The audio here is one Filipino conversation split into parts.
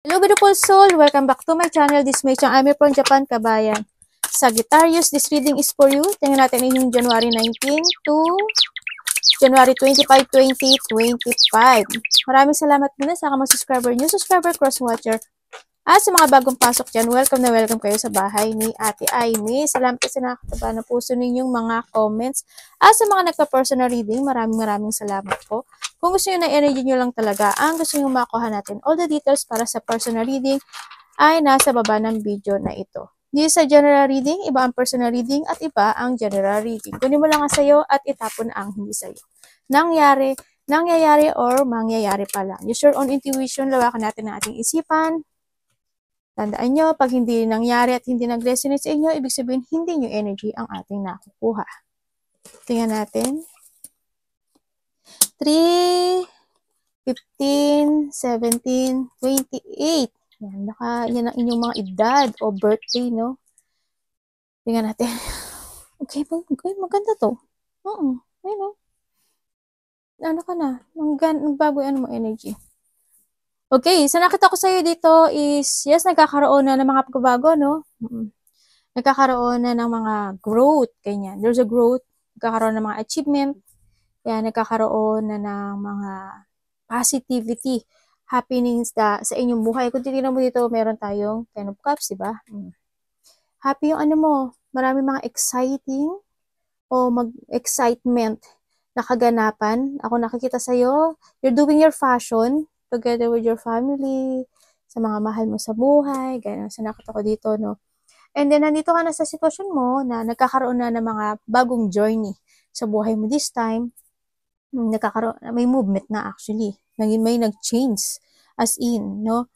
Hello beautiful soul! Welcome back to my channel. This is Mei Chang. I'm from Japan, kabayan. Sagittarius, this reading is for you. Tingnan natin yung January 19 to January 25, 2025. Maraming salamat muna sa mga subscriber, new subscriber, cross-watcher. At sa mga bagong pasok dyan, welcome na welcome kayo sa bahay ni Ate Aimee. Salamat kasi nakakataba ng puso ninyong mga comments. At sa mga nagpa-personal reading, maraming salamat po. Kung gusto nyo na energy nyo lang talaga, ang gusto nyo makuha natin, all the details para sa personal reading ay nasa baba ng video na ito. Dito sa general reading, iba ang personal reading at iba ang general reading. Kunin mo lang ang sayo at itapon ang hindi sayo. Nangyayari or mangyayari pa lang. Use your own intuition, lawakan natin ang ating isipan. Tandaan nyo, pag hindi nangyari at hindi nag-resonate sa inyo, ibig sabihin, hindi nyo energy ang ating nakukuha. Tingnan natin. 3, 15, 17, 28. Yan, baka yan ang inyong mga edad o birthday, no? Tingnan natin. Okay, maganda to. Ayun, no? Ano ka na? Nagbago yung ano mo energy. Okay, so nakita ko sa'yo dito is, yes, nagkakaroon na ng mga pagbabago, no? Nagkakaroon na ng mga growth, ganyan. There's a growth, nagkakaroon ng mga achievement, yan, nagkakaroon na ng mga positivity, happenings sa inyong buhay. Kung titignan mo dito, meron tayong Ten of Cups, diba? Happy yung ano mo, marami mga exciting o mag-excitement na kaganapan. Ako nakikita sa'yo, you're doing your fashion, together with your family, sa mga mahal mo sa buhay, ganyan. So, nakita ko dito, no? And then, nandito ka na sa sitwasyon mo na nagkakaroon na ng mga bagong journey sa buhay mo this time. May movement na actually. May nag-change as in, no?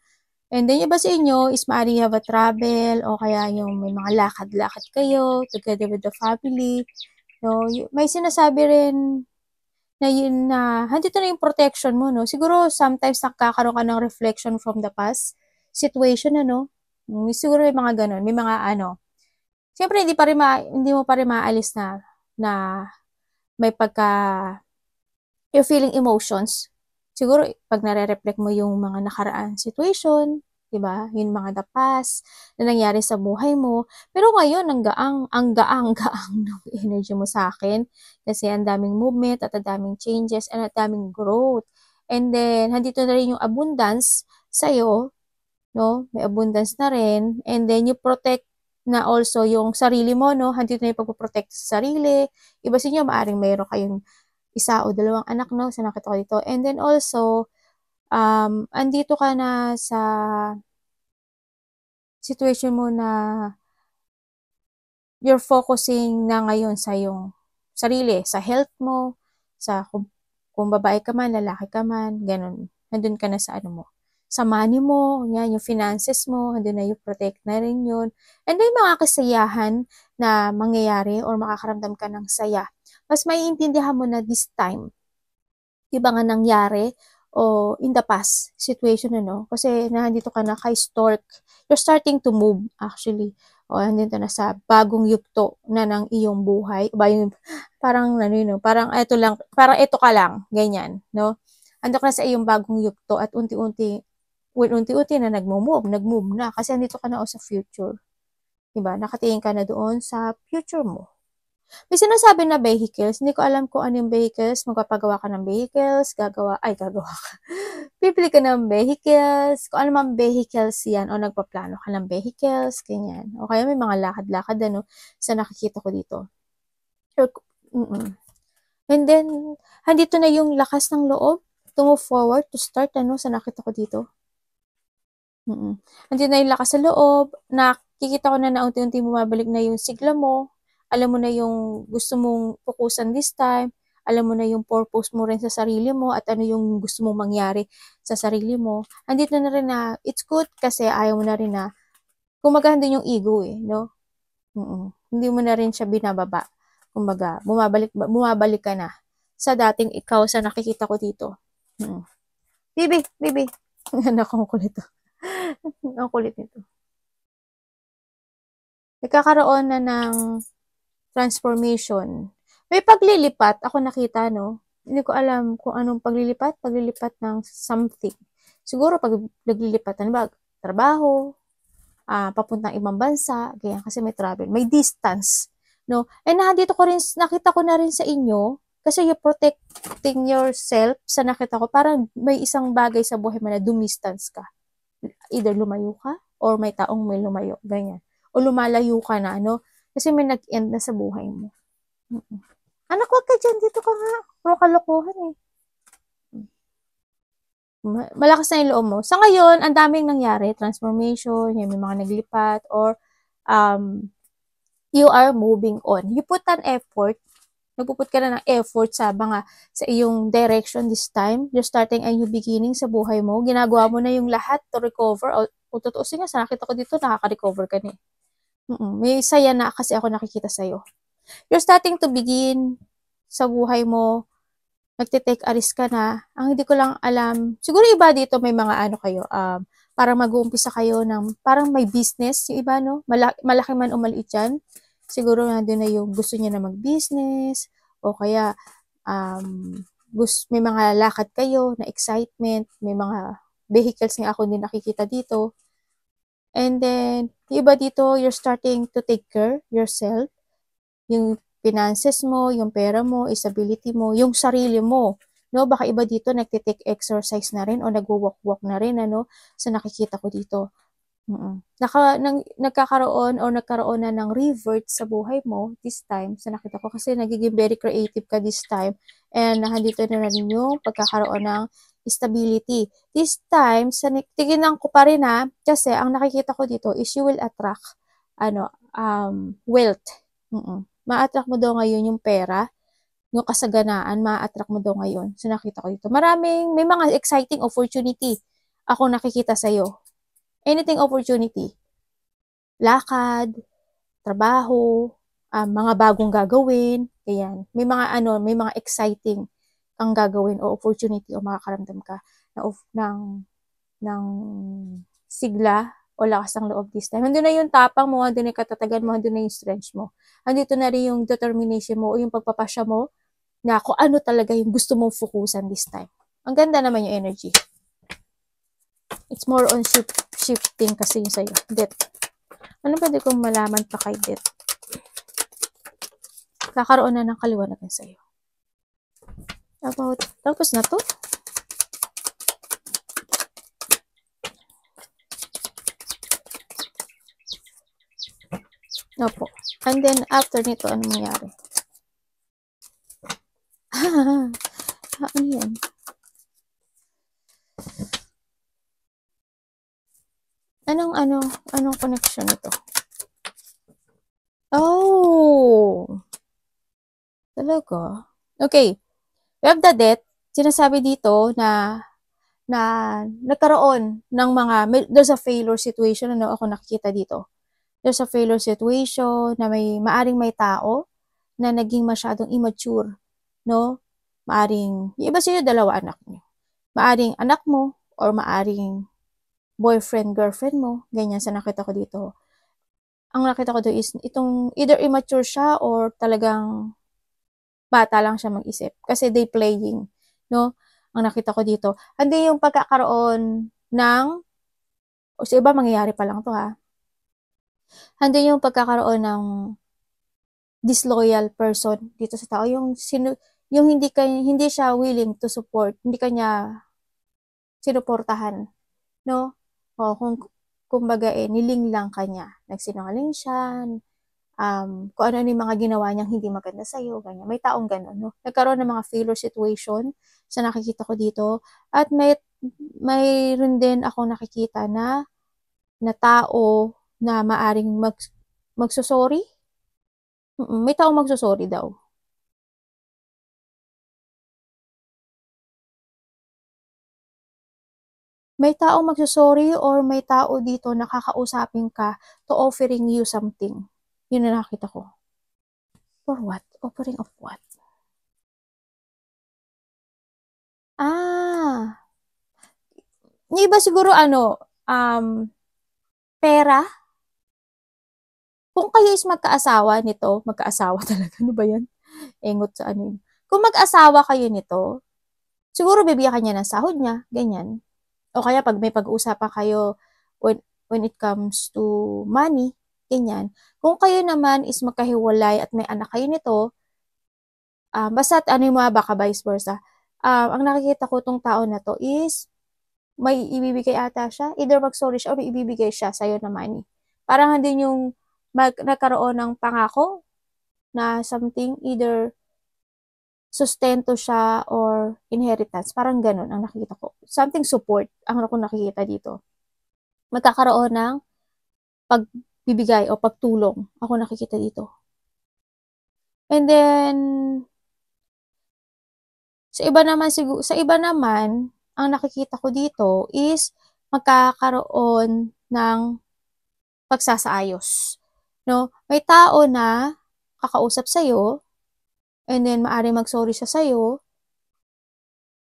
And then, iba sa inyo is maaaring you have a travel o kaya yung may mga lakad-lakad kayo together with the family. No? May sinasabi rin na yun na, handito na yung protection mo, no? Siguro, sometimes nakakaroon ka ng reflection from the past situation, ano? Siguro may mga ganun, may mga ano. Siyempre, hindi mo pa rin maalis na may you're feeling emotions. Siguro, pag nare-reflect mo yung mga nakaraan situation, diba? Yung mga the past na nangyari sa buhay mo. Pero ngayon, ang gaang ng energy mo sa akin. Kasi ang daming movement at ang daming changes and ang daming growth. And then, handito na rin yung abundance sa'yo, no? May abundance na rin. And then, you protect na also yung sarili mo, no? Handito na yung pagpoprotect sa sarili. Iba sa inyo, maaaring mayroon kayong isa o dalawang anak, no? Sa nakita ko dito. And then also, andito ka na sa situation mo na you're focusing na ngayon sa yung sarili, sa health mo, sa kung babae ka man, lalaki ka man, ganun. Nandun ka na sa ano mo. Sa money mo, yan, yung finances mo, nandun na yung protect na rin yun. And then, mga kasayahan na mangyayari or makakaramdam ka ng saya. Mas maiintindihan mo na this time, iba nga nangyari o in the past situation, ano? Kasi nandito ka na kay Stork. You're starting to move, actually. O, nandito na sa bagong yugto na ng iyong buhay. Parang, ano yun, no? Parang ito ka lang, ganyan, no? Ando ka na sa iyong bagong yugto at unti-unti na nag-move na. Kasi andito ka na o sa future. Diba? Nakatingin ka na doon sa future mo. May sinasabi na vehicles, hindi ko alam kung ano yung vehicles, magpapagawa ka ng vehicles, gagawa ka. Bibili ka ng vehicles, kung ano man vehicles yan, o nagpaplano ka ng vehicles, ganyan. O kaya may mga lakad-lakad, ano, sa nakikita ko dito. And then, handito na yung lakas ng loob to move forward, to start, ano, sa nakita ko dito. Andito na yung lakas sa loob, nakikita ko na unti-unti bumabalik na yung sigla mo, alam mo na yung gusto mong fokusan this time, alam mo na yung purpose mo rin sa sarili mo at ano yung gusto mong mangyari sa sarili mo. Andito na rin na, it's good kasi ayaw mo na rin na, kumbaga din yung ego no? Hindi mo na rin siya binababa. Kumbaga, bumabalik ka na sa dating ikaw sa nakikita ko dito. Bibi. Anak ko kulit to. Ang kulit nito. Nagkakaroon na ng transformation. May paglilipat, ako nakita, no? Hindi ko alam kung anong paglilipat ng something. Siguro pag naglilipatan ba, trabaho, papuntang ibang bansa, ganyan, kasi may travel, may distance, no? And dito ko rin, nakita ko na rin sa inyo, kasi you're protecting yourself sa nakita ko, parang may isang bagay sa buhay mo na dumistance ka. Either lumayo ka, or may taong may lumayo, ganyan. O lumalayo ka na, no? Kasi may nag-end na sa buhay mo. Anak, wag ka dyan, dito ka nga. Puro kalokohan eh. Malakas na yung loob mo. Sa ngayon, ang daming nangyari, transformation, may mga naglipat, or you are moving on. You put an effort, nagpuput ka na ng effort sa iyong direction this time. You're starting a new beginning sa buhay mo. Ginagawa mo na yung lahat to recover. O tutuusin nga, sa nakita ko dito, nakaka-recover ka na eh. May saya na kasi ako nakikita sa'yo. You're starting to begin sa buhay mo. Nagtitake a risk ka na. Ang hindi ko lang alam, siguro iba dito may mga ano kayo, parang mag-uumpisa kayo ng, parang may business, yung iba, no? Malaki man o maliit yan. Siguro nandun na yung gusto niya na mag-business, o kaya, may mga lakad kayo na excitement, may mga vehicles nga ako din nakikita dito. And then, yung iba dito, you're starting to take care yourself. Yung finances mo, yung pera mo, stability mo, yung sarili mo. No, baka iba dito nagte-take exercise na rin o nagwo-walk-walk na rin ano sa nakikita ko dito. Nagkakaroon na ng revert sa buhay mo this time sa nakita ko kasi nagiging very creative ka this time and nandito na rin yung pagkakaroon ng stability. This time, tingnan ko pa rin kasi ang nakikita ko dito is you will attract wealth. Ma-attract mo daw ngayon yung pera, yung kasaganaan, ma-attract mo daw ngayon. So, nakita ko dito. May mga exciting opportunity ako nakikita sa'yo. Anything opportunity. Lakad, trabaho, mga bagong gagawin, ayan. May mga exciting kang gagawin o opportunity o makakaramdam ka ng sigla o lakas ng loob this time. Andun na yung tapang mo, andun na yung katatagan mo, andun na yung strength mo. Andito na rin yung determination mo o yung pagpapasya mo na kung ano talaga yung gusto mong focusan this time. Ang ganda naman yung energy. It's more on shifting kasi yung sa'yo. Death. Ano pwede kong malaman pa kay death? Kakaroon na ng kaliwanagan sa'yo. Tapos na to? Opo. And then, after nito, ano mangyari? Ano yan? Anong connection ito? Oh! Talaga? Okay. We have the death. Sinasabi dito na nagkaroon ng there's a failure situation, ako nakikita dito. There's a failure situation na maaring may tao na naging masyadong immature, no? Maaring, yung iba sa'yo, 2 anak niyo. Maaring anak mo, or maaring boyfriend, girlfriend mo, ganyan sa nakita ko dito. Ang nakita ko doon is, itong either immature siya, or talagang bata lang siya mag-isip. Kasi they playing, no? Ang nakita ko dito. Hindi yung pagkakaroon o sa iba, mangyayari pa lang to Hindi yung pagkakaroon ng disloyal person dito sa tao, yung hindi siya willing to support, hindi kanya sinuportahan, no? O kumbaga niling lang kanya, nagsinungaling siya, kung ano yung mga ginawa niyang hindi maganda sa'yo, ganyan. May taong gano'n, no? Nagkaroon ng mga failure situation sa nakikita ko dito, at mayroon din ako nakikita na tao na maaring magsusorry. May taong magsusorry daw. May taong magsusorry or may tao dito na kakausapin ka to offering you something. Yun na nakita ko. For what? Offering of what? Yung iba siguro pera. Kung kayo is magkaasawa nito, magkaasawa talaga, ano ba yan? Engot sa ano yun. Kung mag-asawa kayo nito, siguro bibigyan kanya ng sahod niya, ganyan. O kaya pag may pag-uusapan kayo when it comes to money, ganyan. Kung kayo naman is magkahiwalay at may anak kayo nito, basta't ano yung mga baka vice versa. Ang nakikita ko tong tao na to is may ibibigay ata siya. Either mag-sorry siya o may ibibigay siya sa'yo na money. Parang hindi yung nagkaroon ng pangako na something, either sustento siya or inheritance. Parang ganun ang nakikita ko. Something support ang ako nakikita dito. Magkakaroon ng pagbibigay o pagtulong. Ako nakikita dito. And then, sa iba naman, ang nakikita ko dito is magkakaroon ng pagsasaayos. No? May tao na kakausap sa'yo, and then maaaring mag-sorry siya sa'yo,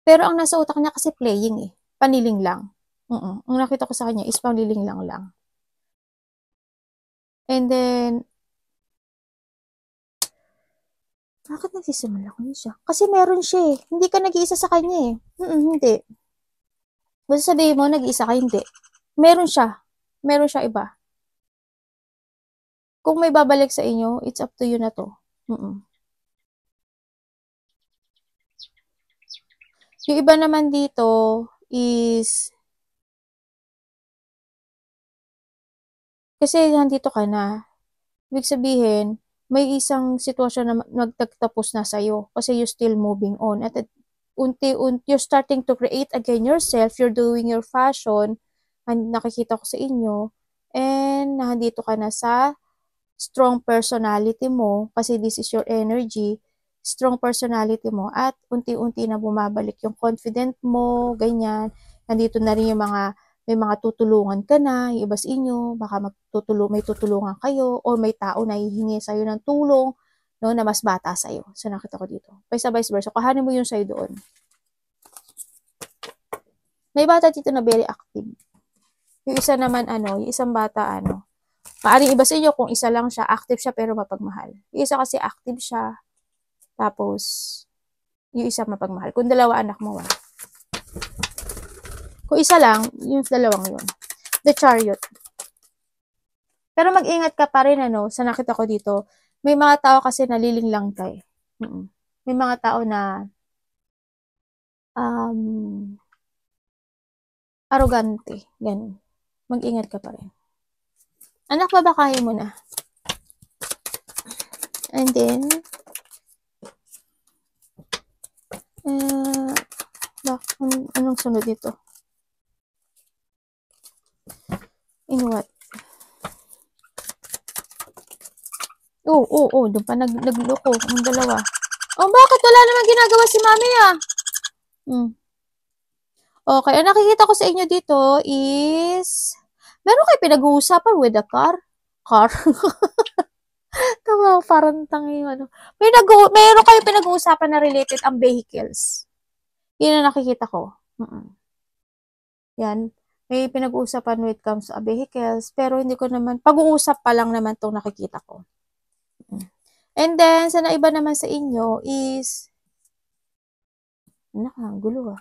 pero ang nasa utak niya kasi playing eh. Paniling lang. Ang nakita ko sa kanya is paniling lang. And then, bakit nagsisimula ko siya? Kasi meron siya eh. Hindi ka nag-iisa sa kanya eh. Hindi. Basta sabihin mo, nag-iisa ka, hindi. Meron siya. Meron siya iba. Kung may babalik sa inyo, it's up to you na to. Yung iba naman dito is kasi nandito ka na. Ibig sabihin, may isang sitwasyon na nagtagtapos na sa'yo kasi you're still moving on. At unti-unti, you're starting to create again yourself. You're doing your fashion. Nakikita ko sa inyo. And nandito ka na sa strong personality mo kasi this is your energy. Strong personality mo at unti-unti na bumabalik yung confident mo, ganyan. Nandito na rin yung may mga tutulungan ka na, yung iba sa inyo, baka may tutulungan kayo, or may tao na hihingi sa'yo ng tulong, no, na mas bata sa'yo. So, nakita ko dito. Vice versa. Kahanin mo yung sa'yo doon. May bata dito na very active. Yung isa naman, yung isang bata, maaring iba sa inyo, kung isa lang siya, active siya pero mapagmahal. Yung isa kasi active siya, tapos, yung isa mapagmahal. Kung dalawa anak mo, Kung isa lang, yung dalawang yun. The Chariot. Pero mag-ingat ka pa rin, sa nakita ko dito, may mga tao kasi nalilinglang ka eh. May mga tao na arrogante. Ganun. Mag-ingat ka pa rin. Anak, babakahin mo na. And then, anong sunod dito? In what? Doon pa nagloko ang dalawa. Bakit wala naman ginagawa si mami Okay, ang nakikita ko sa inyo dito is meron kayo pinag-uusapan with a car? Tama, parang tangi meron kayo pinag-uusapan na related ang vehicles. Yan ang nakikita ko. Yan. May pinag-uusapan when it comes to vehicles, pero hindi ko naman, pag-uusap pa lang naman itong nakikita ko. And then, sa naiba naman sa inyo is, gulo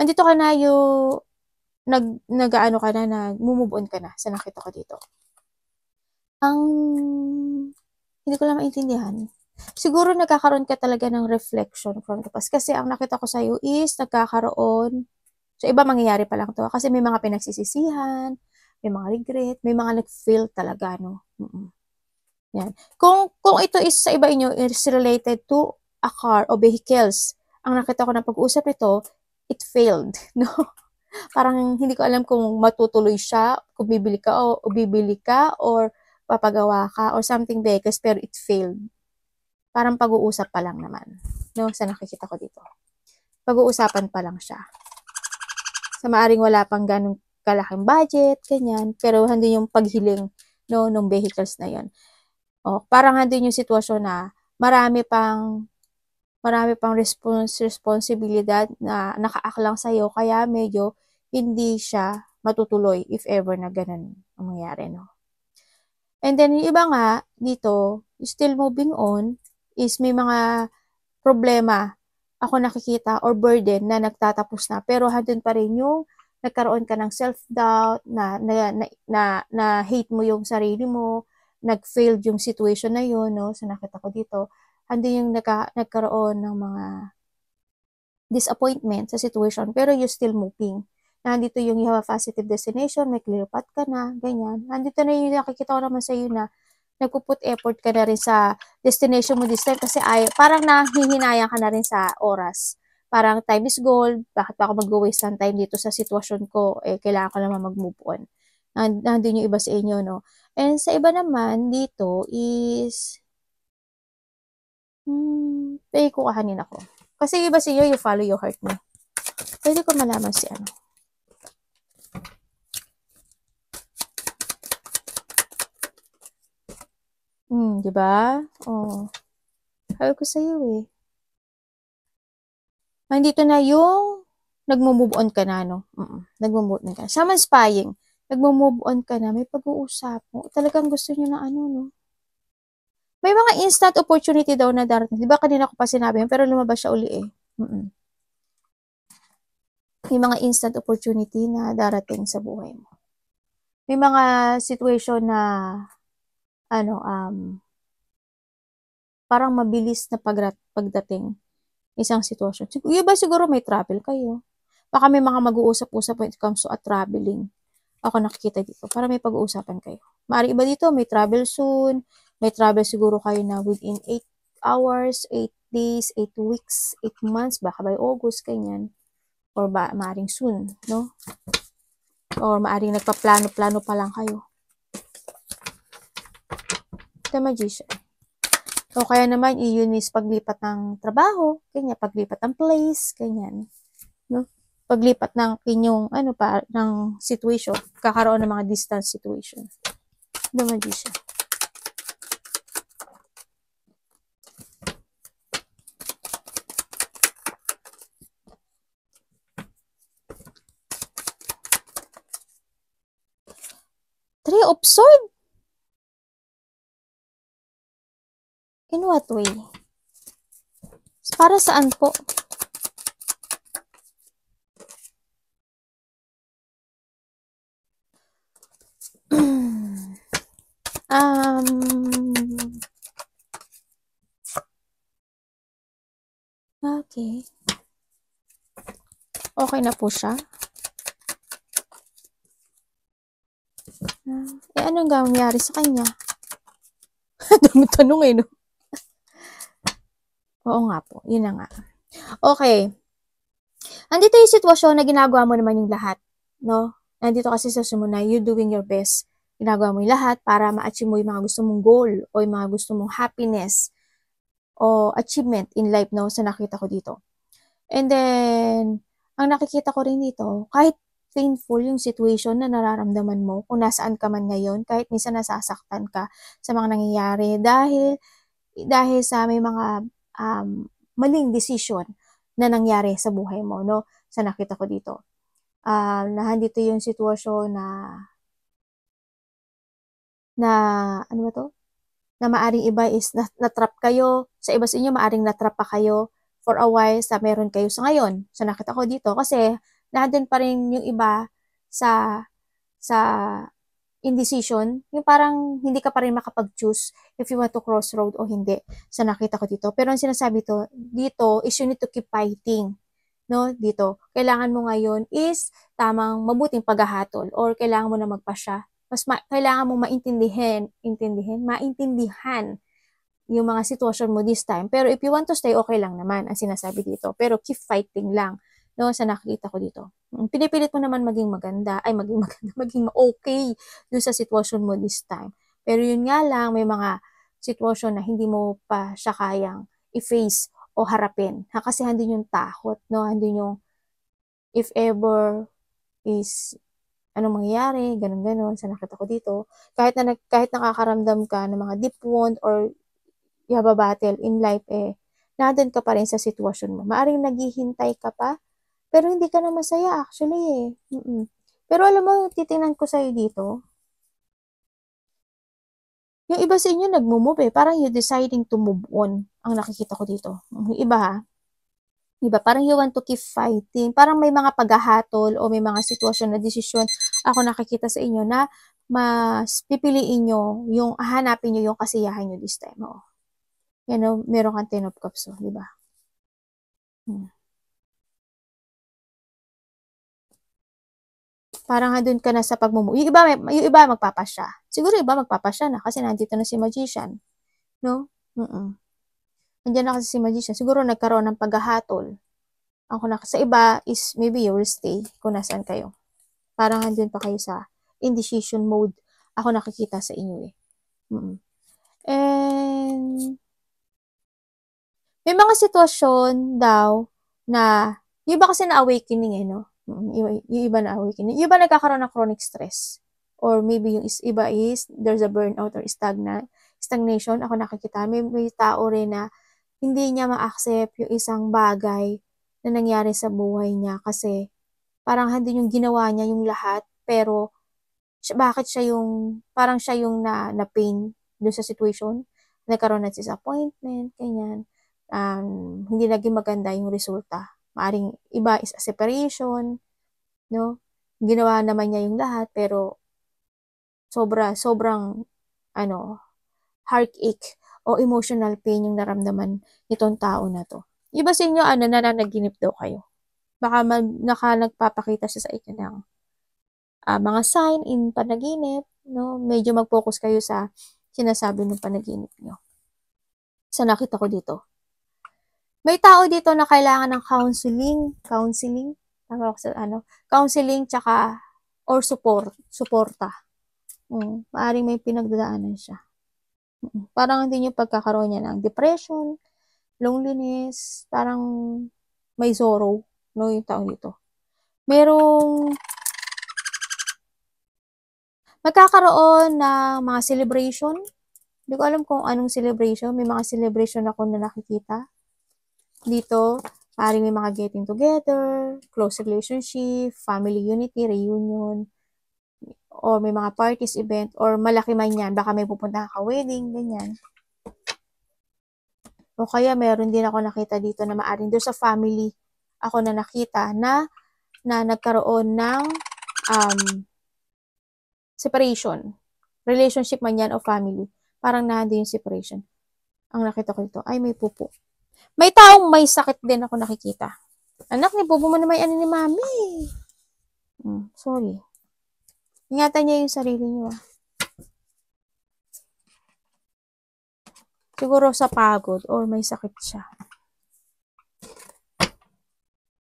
Andito ka na yung, nag-ano ka na, nag-move on ka na, sa nakita ko dito. Hindi ko lang maintindihan. Siguro nagkakaroon ka talaga ng reflection from the past. Kasi ang nakita ko sa'yo is, nagkakaroon, so iba mangyayari pa lang to. Kasi may mga pinagsisisihan, may mga regret, may mga nag-feel talaga, Yan. Kung ito is sa iba inyo, is related to a car o vehicles, ang nakita ko na pag-uusap ito, it failed, no? Parang hindi ko alam kung matutuloy siya, kung bibili ka or papagawa ka or something vehicles, pero it failed. Parang pag-uusap pa lang naman, no? Sa nakikita ko dito. Pag-uusapan pa lang siya. Sa maaring wala pang ganong kalaking budget, ganyan, pero hindi yung paghiling, no, ng vehicles na yon. Parang hindi yung sitwasyon na marami pang responsibilidad na nakaaklang sa'yo, kaya medyo hindi siya matutuloy if ever na ganun ang mangyari, no? And then, yung iba nga, dito, still moving on, is may mga problema ako nakikita, or burden na nagtatapos na, pero handun pa rin yung nagkaroon ka ng self-doubt, na hate mo yung sarili mo, nag-failed yung situation na yun, no? So, nakita ko dito, handun yung nagkaroon ng mga disappointment sa situation, pero you still moving. Nandito yung you have a positive destination, may clear path ka na, ganyan. Nandito na yung nakikita ko naman sa iyo na nagpuput effort ka na rin sa destination mo this time kasi parang nahihinayang ka na rin sa oras. Parang time is gold, bakit pa ako mag-waste ng time dito sa sitwasyon ko, kailangan ko naman mag-move on. Nandun yung iba sa inyo, no? And sa iba naman, dito is, pay ko kahanin ako. Kasi yung iba sa inyo, you follow your heart mo. Pwede ko malaman si ano. Di ba? Oh. Sabi ko sa iyo eh. Nandito na yung nagmo-move on ka na, no? Nagmo-move on ka. Someone spying. Nagmo-move on ka na, may pag-uusap mo. Talagang gusto niyo na ano, no? May mga instant opportunity daw na darating. Di ba kanina ko pa sinabi yun, pero lumabas siya uli eh. May mga instant opportunity na darating sa buhay mo. May mga situation na parang mabilis na pagdating isang sitwasyon. Yung iba siguro may travel kayo. Baka may mga mag-uusap-usap when it comes to traveling. Ako nakikita dito. Para may pag-uusapan kayo. Maari iba dito, may travel soon. May travel siguro kayo na within 8 hours, 8 days, 8 weeks, 8 months, baka by August, ganyan. Or maaring soon, no? Or maaring nagpaplano-plano pa lang kayo. The Magician. O kaya naman, yun is paglipat ng trabaho, ganyan, paglipat ng place, ganyan. No? Paglipat ng inyong, ng situation, kakaroon ng mga distance situation. The Magician. Three of Swords? In what way? Para saan po? Okay. Okay na po siya. Anong nangyari sa kanya? Dami tanong eh, no? Oo nga po. Yun na nga. Okay. Andito yung sitwasyon na ginagawa mo naman yung lahat, no? Nandito kasi sa sumuna, you doing your best. Ginagawa mo yung lahat para ma-achieve mo yung mga gusto mong goal o yung mga gusto mong happiness o achievement in life, no? Sa nakita ko dito. And then, ang nakikita ko rin dito, kahit painful yung situation na nararamdaman mo, kung nasaan ka man ngayon, kahit minsan nasasaktan ka sa mga nangyayari dahil sa may mga maling decision na nangyari sa buhay mo, no? Sa nakita ko dito. Nahandito yung sitwasyon na ano ba to? Na maaring iba is natrap kayo, sa iba sa inyo maaring natrap pa kayo for a while sa meron kayo sa ngayon. So nakita ko dito kasi nandun pa rin yung iba sa indecision, yung parang hindi ka pa rin makapag-choose if you want to crossroad o hindi. Sa nakita ko dito. Pero ang sinasabi dito is you need to keep fighting. No, dito. Kailangan mo ngayon is tamang mabuting paghahatol or kailangan mo na magpasya. Kailangan mo maintindihan yung mga sitwasyon mo this time. Pero if you want to stay, okay lang naman ang sinasabi dito. Pero keep fighting lang, no, sa nakikita ko dito. Pinipilit mo naman maging okay dun sa sitwasyon mo this time. Pero yun nga lang, may mga sitwasyon na hindi mo pa siya kayang i-face o harapin. Kasi handun yung takot, no? Handun yung if ever is anong mangyayari, ganun-ganun, sa nakita ko dito. Kahit nakakaramdam ka ng mga deep wound or you have a battle in life, nandun ka pa rin sa sitwasyon mo. Maaring naghihintay ka pa, pero hindi ka na masaya actually Pero alam mo, titingnan ko sa'yo dito, yung iba sa inyo nagmo-move parang you deciding to move on, ang nakikita ko dito. Yung iba Diba? Parang you want to keep fighting. Parang may mga paghahatol o may mga sitwasyon na desisyon ako nakikita sa inyo na mas pipiliin nyo yung hanapin nyo yung kasiyahan nyo this time. Oo. Yan o, meron kang 10 of cups. Oh, diba? Parang andun ka na sa pagmumu. Yung iba magpapasya. Siguro iba magpapasya na kasi nandito na si Magician. No? Nandiyan na kasi si Magician. Siguro nagkaroon ng paghahatol. Ako na sa iba is maybe you will stay kung nasaan kayo. Parang andun pa kayo sa indecision mode. Ako nakikita sa inyo eh. And may mga sitwasyon daw na yung iba kasi na awakening eh, no? Yung iba na awakening. Yung iba nagkakaroon ng chronic stress. Or maybe yung iba is there's a burnout or stagnation. Ako nakikita. May tao rin na hindi niya ma-accept yung isang bagay na nangyari sa buhay niya kasi parang hindi yung ginawa niya yung lahat pero bakit siya yung parang siya yung na-pain doon sa situation, nagkaroon ng disappointment, ganyan. Hindi naging maganda yung resulta. Maaring iba is a separation, no? Ginawa naman niya yung lahat pero sobrang heartache o emotional pain yung naramdaman nitong tao na to. Iba sa inyo, nananaginip daw kayo. Baka nagpapakita siya sa inyo ng mga sign in panaginip, no? Medyo mag-focus kayo sa sinasabi ng panaginip nyo. Sa nakita ko dito. May tao dito na kailangan ng counseling, tsaka or suporta. Maaring may pinagdadaanan siya. Parang hindi niyo pagkakaroon niya ng depression, loneliness, parang may sorrow, no, yung tao dito. Magkakaroon ng mga celebration. Hindi ko alam kung anong celebration. May mga celebration ako na nakikita. Dito, maaaring may mga getting together, close relationship, family unity, reunion, or may mga parties, event, or malaki man yan. Baka may pupunta ka wedding, ganyan. O kaya meron din ako nakita dito na maaaring doon sa family ako na nakita na nagkaroon ng separation. Relationship man yan o family. Parang nandun yung separation. Ang nakita ko dito, ay may pupo. May taong may sakit din ako nakikita. Anak, ni pupo mo na may ano ni mami. Sorry. Ingatan niya yung sarili niyo. Siguro sa pagod or may sakit siya.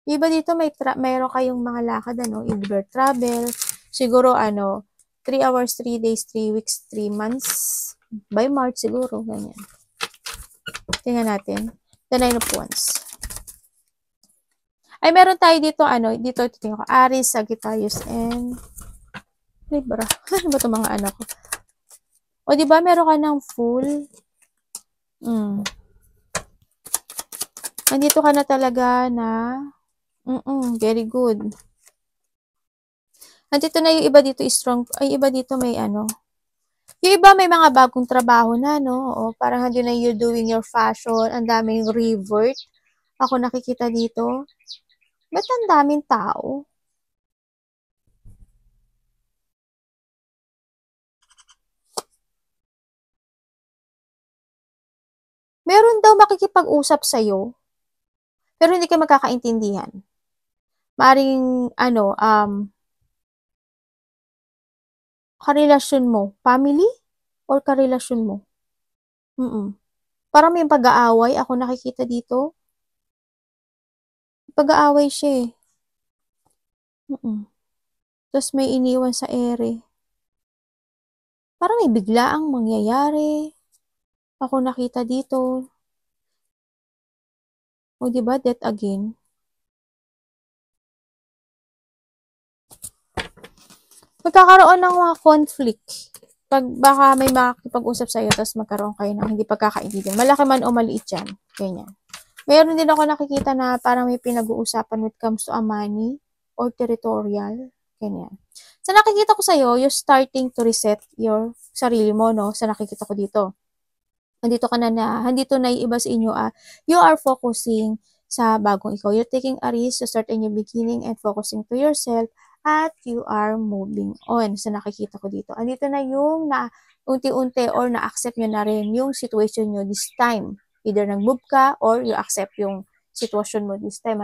Iba dito mayroon kayong mga lakad, either travel, siguro 3 hours, 3 days, 3 weeks, 3 months, by March siguro, ganyan. Tingnan natin. The 9 of Wands. Ay, meron tayo dito, dito tingnan ko, Aries, Sagittarius, and Libra. Ano ba itong mga anak ko? O, diba, meron ka ng Fool. Andito ka na talaga na, very good. Andito na yung iba dito is strong, ay, iba dito may yung iba may mga bagong trabaho na, no? O, parang andun na you're doing your fashion, ang daming revert. Ako nakikita dito. Ba't ang daming tao? Meron daw makikipag-usap sa'yo, pero hindi kayo magkakaintindihan. Maring, karelasyon mo, family? Or karelasyon mo? Parang may pag-aaway, ako nakikita dito. Pag-aaway siya eh. Tapos may iniwan sa ere. Parang may biglaang mangyayari. Ako nakita dito. O diba, death again. Magkakaroon ng mga conflict. Baka may makikipag-usap sa'yo, tapos magkaroon kayo ng hindi pagkakaintindihan. Malaki man o maliit yan. Ganyan. Meron din ako nakikita na parang may pinag-uusapan when it comes to a money or territorial. Ganyan. Sa nakikita ko sa'yo, you're starting to reset your sarili mo, no? Sa nakikita ko dito. Handito na yung iba sa inyo, you are focusing sa bagong ikaw. You're taking a risk to start a new beginning and focusing to yourself at you are moving on. So, nakikita ko dito. Andito na yung na unti-unti or na-accept nyo na rin yung situation nyo this time. Either nag-move ka or you accept yung sitwasyon mo this time.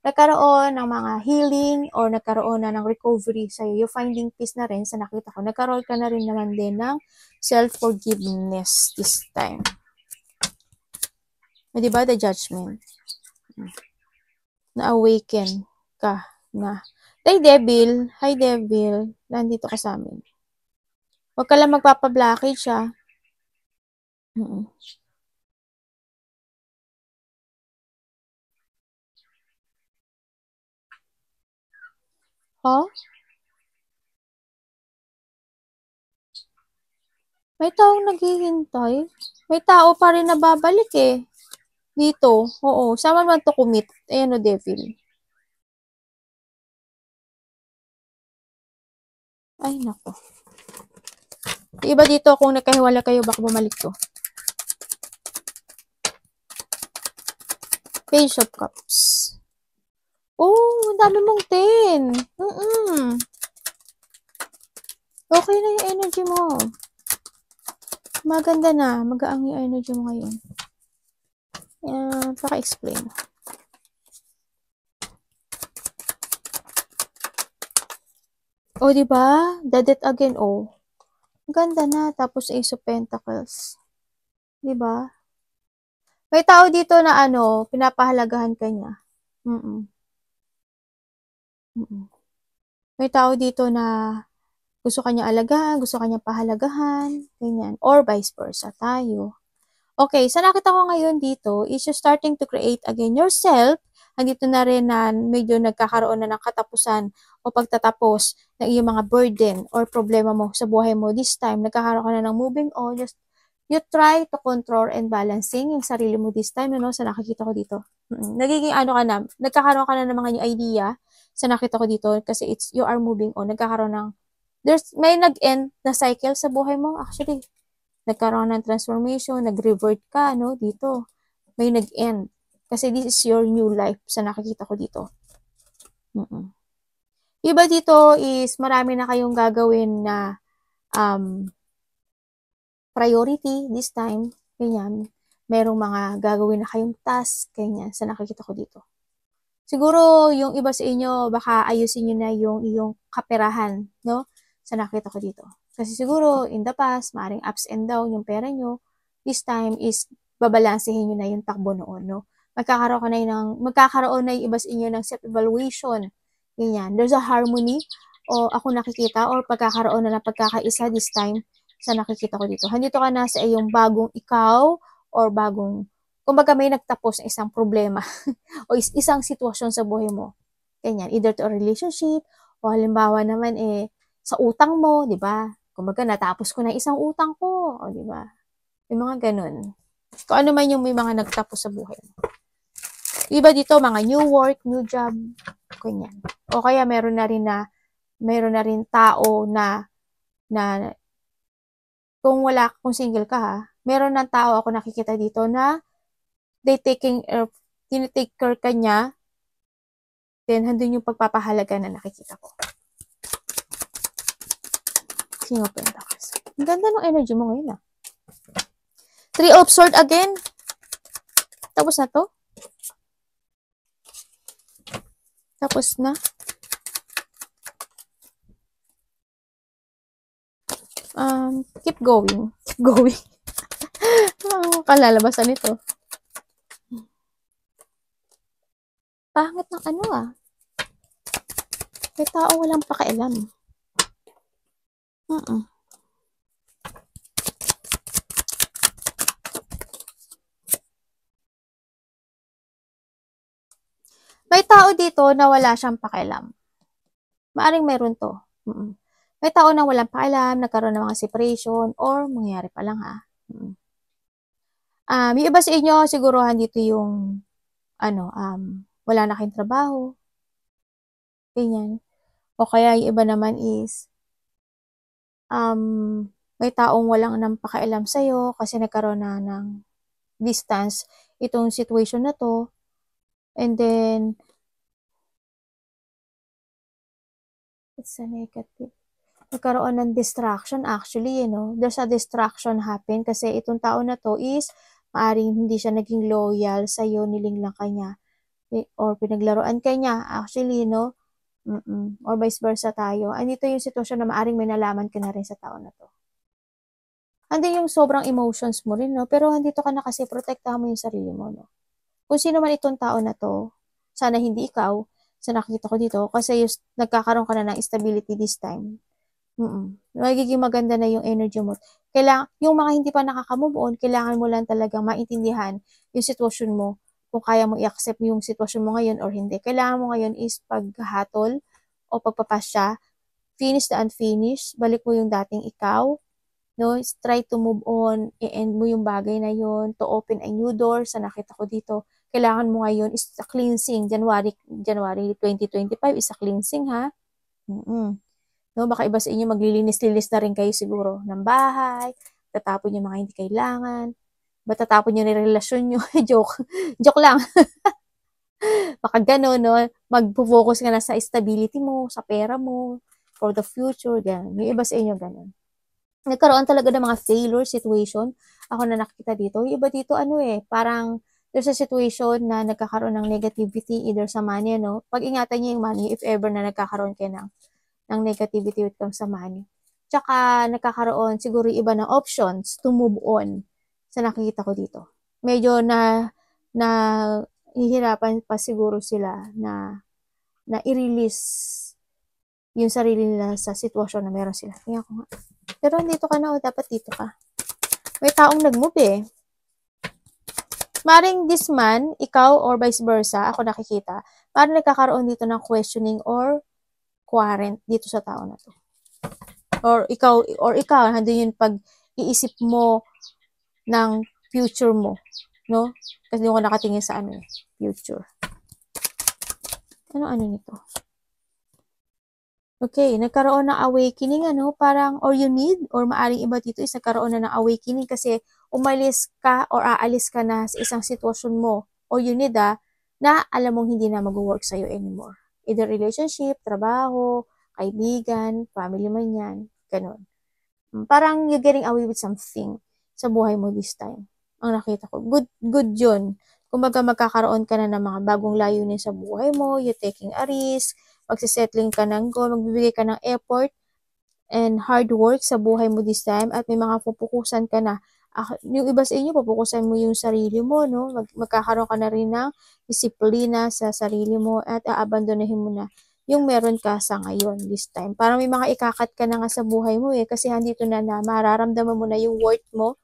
Nagkaroon ng mga healing or nagkaroon na ng recovery sa'yo. You're finding peace na rin sa nakita ko. Nagkaroon ka na rin naman din ng self-forgiveness this time. Diba? The judgment. Na-awaken ka na. Hi, Devil. Nandito ka sa amin. Huwag ka lang magpapa-blockage, ha. Huh? May taong naghihintay. May tao pa rin na babalik, eh. Dito. Oo. Sama man to commit. Ayan o, Devil. Ay, nako. Iba dito, kung nagkahiwala kayo, baka bumalik to. Page of Cups. Oh, ang dami mong 10. Okay na yung energy mo. Maganda na. Magaang yung energy mo ngayon. Paka-explain. Oh, diba? The Death again, oh. Ganda na. Tapos Ace of Pentacles. Diba? May tao dito na pinapahalagahan ka niya. May tao dito na gusto kanya alagaan, gusto kanya pahalagahan, ganyan. Or vice versa tayo. Okay, sa nakita ko ngayon dito is you're starting to create again yourself. Andito na rin na medyo nagkakaroon na ng katapusan o pagtatapos ng iyong mga burden or problema mo sa buhay mo. This time, nagkakaroon ka na ng moving on. Just you try to control and balancing yung sarili mo this time, sa nakikita ko dito. Nagiging ka na, nagkakaroon ka na ng mga new idea sa nakita ko dito kasi you are moving on. Nagkakaroon ng, may nag-end na cycle sa buhay mo. Actually, nagkaroon ng transformation, nag-revert ka, dito. May nag-end. Kasi this is your new life sa nakikita ko dito. Iba dito is marami na kayong gagawin na priority this time. Ganyan. Merong mga gagawin na kayong task. Ganyan sa nakikita ko dito. Siguro yung iba sa inyo, baka ayusin nyo na yung iyong kaperahan, sa nakita ko dito. Kasi siguro, in the past, maaaring ups and down yung pera nyo. This time is, babalansehin nyo na yung takbo noon, magkakaroon na yung iba sa inyo ng self-evaluation. Ganyan. There's a harmony, o ako nakikita, or pagkakaroon na ng pagkakaisa this time, sa nakikita ko dito. Handito ka na sa iyong bagong ikaw, or bagong, kumbaga may nagtapos na isang problema, o isang sitwasyon sa buhay mo. Ganyan. Either to a relationship, o halimbawa naman sa utang mo, di ba? Kumbaga, natapos ko na isang utang ko, o di ba? Yung mga ganun. Kung ano man yung may mga nagtapos sa buhay mo. Iba dito, mga new work, new job, ganyan. O kaya meron na rin tao na kung single ka ha, meron ng tao ako nakikita dito na tinitake care ka niya, then handun yung pagpapahalaga na nakikita ko. King of Pentacles. Ang ganda ng energy mo ngayon, 3 of Swords again. Tapos na to. Tapos na. Keep going. Going. Ang kalalabasan nito. Pangit ng May tao walang pakialam. May tao dito na wala siyang pakialam. Maaring meron to. May tao na walang pakialam, nagkaroon ng mga separation, or mangyari pa lang yung iba sa inyo, siguruhan dito yung, wala na kayong trabaho. Ganyan. O kaya yung iba naman is, may taong walang nang pakialam sa'yo kasi nagkaroon na ng distance itong situation na to. And then, it's a negative. Nagkaroon ng distraction actually, there's a distraction happen kasi itong tao na to is maaring hindi siya naging loyal sa'yo, nilinlang ka niya, or pinaglaruan ka niya, actually, or vice versa tayo. Andito yung sitwasyon na maaring may nalaman ka na rin sa tao na to. Andun yung sobrang emotions mo rin, pero andito ka na kasi protektahan mo yung sarili mo, Kung sino man itong tao na to, sana hindi ikaw, sa nakikita ko dito, kasi nagkakaroon ka na ng stability this time. Magiging maganda na yung energy mo. Yung mga hindi pa nakaka-move on, kailangan mo lang talagang maintindihan yung sitwasyon mo, kung kaya mo i-accept yung sitwasyon mo ngayon or hindi. Kailangan mo ngayon is paghatol o pagpapasya, finish the unfinished, balik mo yung dating ikaw, try to move on, i-end mo yung bagay na yun, to open a new door, sa nakita ko dito. Kailangan mo ngayon is a cleansing. January 2025 is a cleansing, ha? Baka iba sa inyo maglilinis-linis na rin kayo siguro ng bahay, tatapon yung mga hindi kailangan, tatapon yung relasyon nyo, joke lang. Baka gano'n, mag-focus ka na sa stability mo, sa pera mo, for the future, gano'n. Yung iba sa inyo, gano'n. Nagkaroon talaga ng mga failure situation, ako na nakita dito. Yung iba dito, parang there's a situation na nagkakaroon ng negativity either sa money, Pag-ingatan niyo yung money if ever na nagkakaroon kayo ng negativity when it comes sa money. Tsaka nagkakaroon siguro iba ng options to move on sa nakikita ko dito. Medyo na hihirapan pa siguro sila na i-release yung sarili nila sa sitwasyon na meron sila. Kaya ko nga. Pero dito ka na, dapat dito ka. May taong nag-move Maring this man, ikaw or vice versa, ako nakikita, maring nagkakaroon dito ng questioning or quarrant dito sa tao na to. Or ikaw, nandun yung pag-iisip mo ng future mo, Kasi doon ko nakatingin sa future. Ano nito? Okay, nagkaroon ng awakening, parang, or you need, or maaring iba dito is nagkaroon na ng awakening kasi umalis ka or aalis ka na sa isang sitwasyon mo, or you need, na alam mong hindi na mag-work sa'yo anymore. Either relationship, trabaho, kaibigan, family man yan, ganun. Parang you're getting away with something sa buhay mo this time. Ang nakita ko. Good yun. Kumbaga magkakaroon ka na ng mga bagong layunin sa buhay mo, you're taking a risk, magsisettling ka ng goal, magbibigay ka ng effort and hard work sa buhay mo this time at may mga pupukusan ka na. Yung iba sa inyo, pupukusan mo yung sarili mo, magkakaroon ka na rin ng disiplina sa sarili mo at aabandonahin mo na yung meron ka sa ngayon this time. Parang may mga ikakat ka na nga sa buhay mo kasi handito na mararamdaman mo na yung worth mo,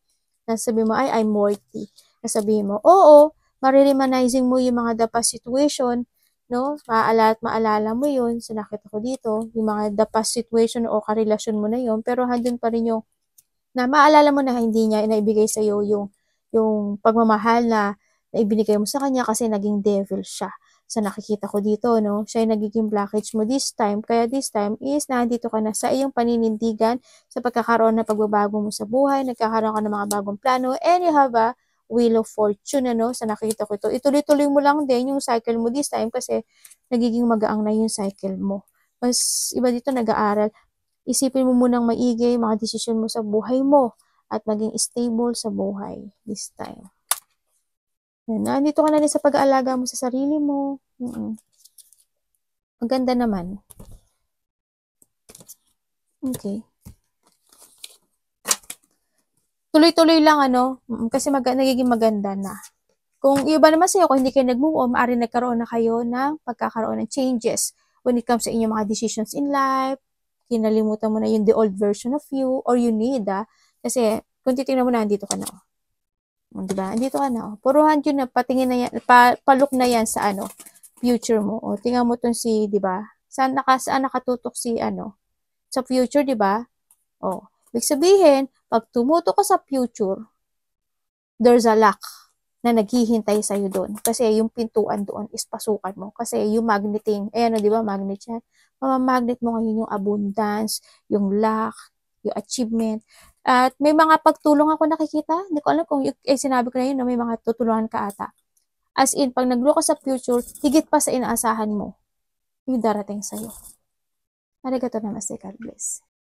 na sabi mo, I'm worthy. Nasabihin mo, oo, mariremanizing mo yung mga the past situation, maalala mo yun, sa nakita ko dito, yung mga the past situation o karelasyon mo na yun, pero handun pa rin yung, na maalala mo na hindi niya inaibigay sa'yo yung pagmamahal na ibinigay mo sa kanya kasi naging devil siya. Sa nakikita ko dito, siya yung nagiging blockage mo this time. Kaya this time is nandito ka na sa iyong paninindigan sa pagkakaroon ng pagbabago mo sa buhay, nagkakaroon ka ng mga bagong plano, and you have a wheel of fortune, sa nakita ko ito. Ituloy-tuloy mo lang din yung cycle mo this time kasi nagiging magaang na yung cycle mo. Mas iba dito nag-aaral. Isipin mo munang maigi mga desisyon mo sa buhay mo at maging stable sa buhay this time. Nandito ka na rin sa pag-aalaga mo sa sarili mo. Maganda naman. Okay. Tuloy-tuloy lang, kasi nagiging maganda na. Kung iba naman sa'yo, kung hindi kayo nag-move on, maaari nagkaroon na kayo ng pagkakaroon ng changes when it comes sa inyong mga decisions in life, kinalimutan mo na yung the old version of you, or you need, kasi kung titingnan mo na, andito ka na, diba? Andito ka na, puruhan yun na, patingin na yan, paluk na yan sa, future mo. O, tingnan mo tong diba? Saan nakatutok sa future, diba? O, ibig sabihin, pag tumutok ka sa future, there's a lock na naghihintay sa'yo doon. Kasi yung pintuan doon is pasukan mo. Kasi yung magneting, di ba, magnet yan. Mamamagnet mo ngayon yung abundance, yung luck, yung achievement. At may mga pagtulong ako nakikita. Hindi ko alam kung sinabi ko na yun, may mga tutulungan ka ata. As in, pag nag-look ka sa future, higit pa sa inaasahan mo, yung darating sa'yo. Arigato namaste, God bless.